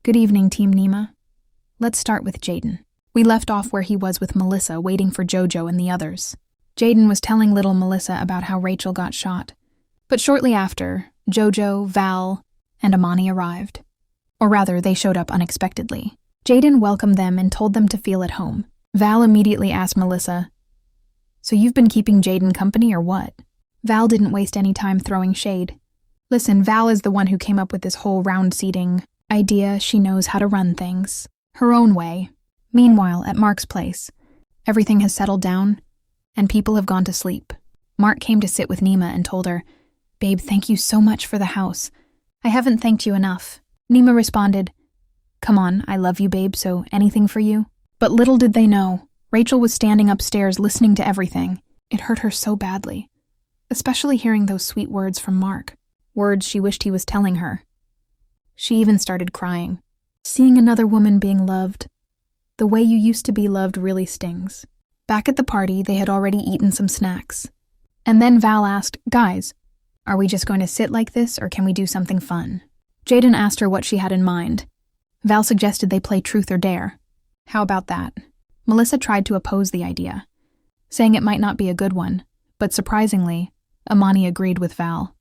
Good evening, Team NEEMA. Let's start with Jaden. We left off where he was with Melissa, waiting for Jojo and the others. Jaden was telling little Melissa about how Rachel got shot. But shortly after, Jojo, Val, and Amani arrived. Or rather, they showed up unexpectedly. Jaden welcomed them and told them to feel at home. Val immediately asked Melissa, "So you've been keeping Jaden company or what?" Val didn't waste any time throwing shade. Listen, Val is the one who came up with this whole round seating idea. She knows how to run things her own way. Meanwhile, at Mark's place, everything has settled down, and people have gone to sleep. Mark came to sit with NEEMA and told her, "Babe, thank you so much for the house. I haven't thanked you enough." NEEMA responded, "Come on, I love you, babe, so anything for you." But little did they know, Rachel was standing upstairs listening to everything. It hurt her so badly, especially hearing those sweet words from Mark, words she wished he was telling her. She even started crying. Seeing another woman being loved, the way you used to be loved, really stings. Back at the party, they had already eaten some snacks. And then Val asked, "Guys, are we just going to sit like this, or can we do something fun?" Jaden asked her what she had in mind. Val suggested they play Truth or Dare. How about that? Melissa tried to oppose the idea, saying it might not be a good one, but surprisingly, Amani agreed with Val.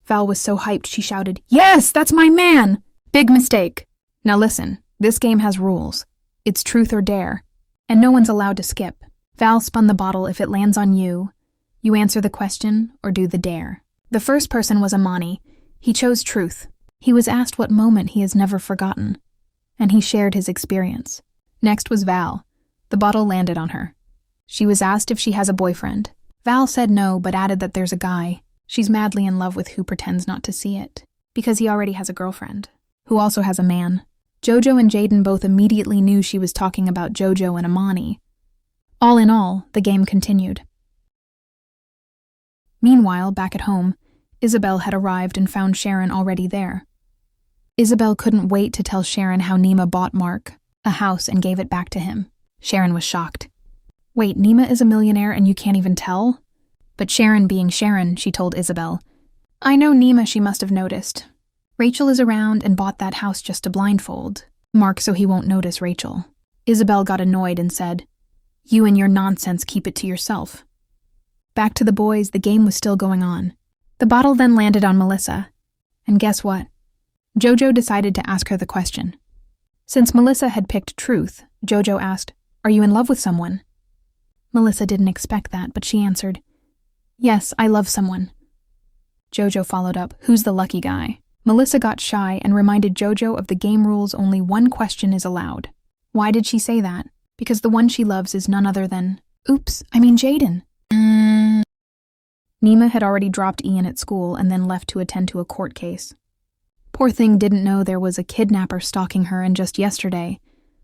Val was so hyped she shouted, "Yes, that's my man!" Big mistake. Now listen, this game has rules. It's Truth or Dare, and no one's allowed to skip. Val spun the bottle. If it lands on you, you answer the question or do the dare. The first person was Amani. He chose Truth. He was asked what moment he has never forgotten, and he shared his experience. Next was Val. The bottle landed on her. She was asked if she has a boyfriend. Val said no, but added that there's a guy she's madly in love with who pretends not to see it, because he already has a girlfriend, who also has a man. Jojo and Jaden both immediately knew she was talking about Jojo and Amani. All in all, the game continued. Meanwhile, back at home, Isabel had arrived and found Sharon already there. Isabel couldn't wait to tell Sharon how NEEMA bought Mark a house and gave it back to him. Sharon was shocked. "Wait, NEEMA is a millionaire and you can't even tell?" But Sharon being Sharon, she told Isabel, "I know NEEMA, she must have noticed. Rachel is around and bought that house just to blindfold Mark so he won't notice Rachel." Isabel got annoyed and said, "You and your nonsense, keep it to yourself." Back to the boys, the game was still going on. The bottle then landed on Melissa. And guess what? Jojo decided to ask her the question. Since Melissa had picked Truth, Jojo asked, "Are you in love with someone?" Melissa didn't expect that, but she answered, "Yes, I love someone." Jojo followed up, "Who's the lucky guy?" Melissa got shy and reminded Jojo of the game rules. Only one question is allowed. Why did she say that? Because the one she loves is none other than, Jaden. NEEMA had already dropped Ian at school and then left to attend to a court case. Poor thing didn't know there was a kidnapper stalking her, and just yesterday,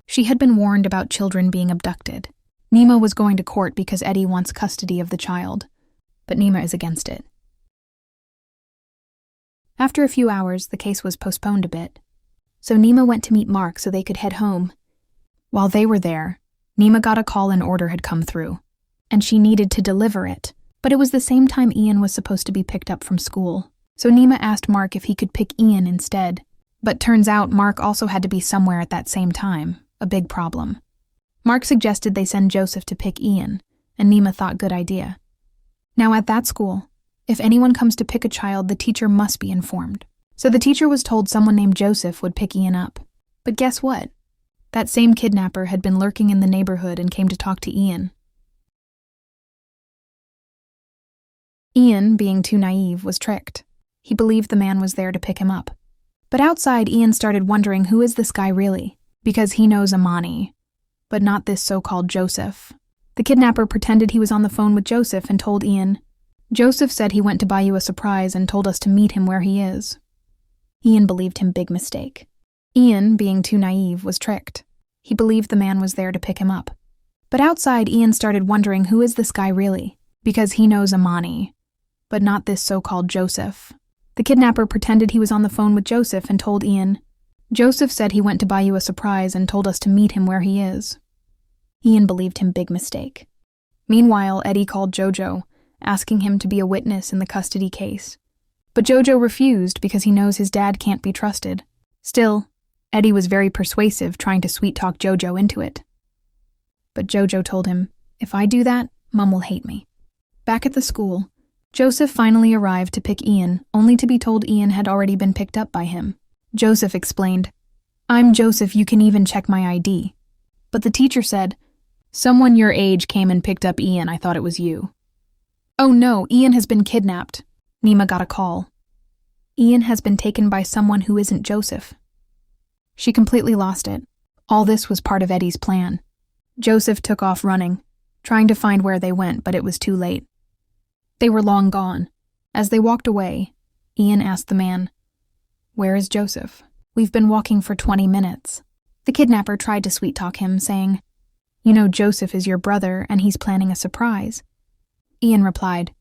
she had been warned about children being abducted. NEEMA was going to court because Eddie wants custody of the child, but NEEMA is against it. After a few hours, the case was postponed a bit, so NEEMA went to meet Mark so they could head home. While they were there, NEEMA got a call an order had come through, and she needed to deliver it, but it was the same time Ian was supposed to be picked up from school. So NEEMA asked Mark if he could pick Ian instead, but turns out Mark also had to be somewhere at that same time, a big problem. Mark suggested they send Joseph to pick Ian, and NEEMA thought good idea. Now at that school, if anyone comes to pick a child, the teacher must be informed. So the teacher was told someone named Joseph would pick Ian up. But guess what? That same kidnapper had been lurking in the neighborhood and came to talk to Ian. Ian, being too naive, was tricked. He believed the man was there to pick him up. But outside, Ian started wondering, who is this guy really? Because he knows Amani, but not this so-called Joseph. The kidnapper pretended he was on the phone with Joseph and told Ian, "Joseph said he went to buy you a surprise and told us to meet him where he is." Ian believed him. Big mistake. Ian, being too naive, was tricked. He believed the man was there to pick him up. But outside, Ian started wondering, who is this guy really? Because he knows Amani, but not this so-called Joseph. The kidnapper pretended he was on the phone with Joseph and told Ian, "Joseph said he went to buy you a surprise and told us to meet him where he is." Ian believed him. Big mistake. Meanwhile, Eddie called Jojo, asking him to be a witness in the custody case. But Jojo refused because he knows his dad can't be trusted. Still, Eddie was very persuasive, trying to sweet-talk Jojo into it. But Jojo told him, "If I do that, Mom will hate me." Back at the school, Joseph finally arrived to pick Ian, only to be told Ian had already been picked up by him. Joseph explained, "I'm Joseph, you can even check my ID." But the teacher said, "Someone your age came and picked up Ian, I thought it was you." "Oh no, Ian has been kidnapped." NEEMA got a call. "Ian has been taken by someone who isn't Joseph." She completely lost it. All this was part of Eddie's plan. Joseph took off running, trying to find where they went, but it was too late. They were long gone. As they walked away, Ian asked the man, "Where is Joseph? We've been walking for 20 minutes. The kidnapper tried to sweet-talk him, saying, "You know Joseph is your brother and he's planning a surprise." Ian replied,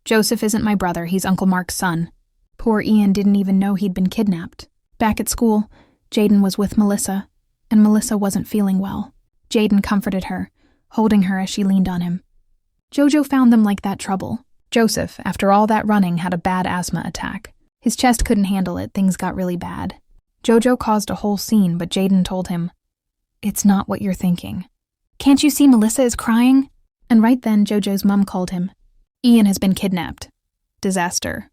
"Joseph isn't my brother, he's Uncle Mark's son." Poor Ian didn't even know he'd been kidnapped. Back at school, Jaden was with Melissa, and Melissa wasn't feeling well. Jaden comforted her, holding her as she leaned on him. Jojo found them like that trouble. Joseph, after all that running, had a bad asthma attack. His chest couldn't handle it, things got really bad. Jojo caused a whole scene, but Jaden told him, "It's not what you're thinking. Can't you see Melissa is crying?" And right then, Jojo's mom called him. "Ian has been kidnapped. Disaster."